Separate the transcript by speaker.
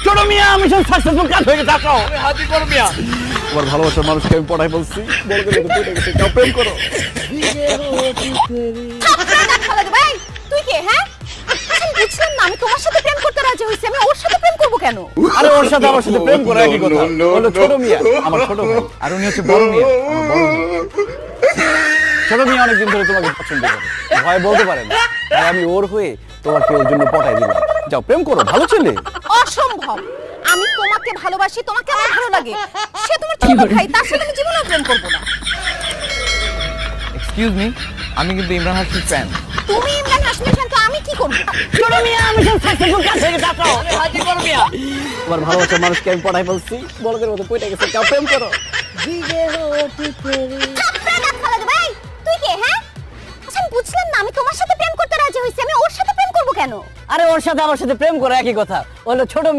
Speaker 1: ছোট মিয়া mission successful কাজ হয়ে গেছে আসো হাজির করো মিয়া তোমার ভালোবাসার মানুষকে আমি পড়াই বলছি বড় করে তো পড়ে গেছে যাও প্রেম করো
Speaker 2: ভাই তুই কে হ্যাঁ আমি বুঝলাম না আমি তোমার সাথে প্রেম করতে রাজি হইছি আমি ওর সাথে প্রেম করব কেন
Speaker 1: আরে ওর সাথে আমার সাথে প্রেম করে একই কথা হলো ছোট মিয়া আমার ছোট ভাই আর উনি হচ্ছে বড় মিয়া আমার বড় মিয়া ছোট মিয়া অনেকদিন ধরে তোমাকে পছন্দ করে ভয় বলতে পারে না তাই আমি ওর হয়ে তোমাকে ওর জন্য পটাই দিলাম যাও প্রেম করো ভালো ছেলে
Speaker 2: অসম্ভব আমি তোমাকে ভালোবাসি তোমাকে আমার ভালো লাগে সে তোমার ছোট ভাই তার সাথে আমি জীবনেও প্রেম করব না
Speaker 3: এক্সকিউজ মি আমি কিন্তু ইমরান হাশমির ফ্যান
Speaker 2: তুমি ইমরান হাশমির ফ্যান তো আমি কি করব
Speaker 1: ছোট মিয়া মিশন সাকসেসফুল কাজ হয়ে গেছে আসো হাজির করো মিয়া তোমার ভালোবাসার মানুষকে আমি পটাই বলছি বড় করে মতো পড়ে গেছে যাও প্রেম করো
Speaker 2: ভাই তুই কে হ্যাঁ আচ্ছা আমি বুঝলাম না আমি তোমার সাথে প্রেম করতে রাজি হইছি আমি ওর সাথে প্রেম করব কেন
Speaker 1: আরে ওর সাথে আমার সাথে প্রেম করে একই কথা হলো ছোট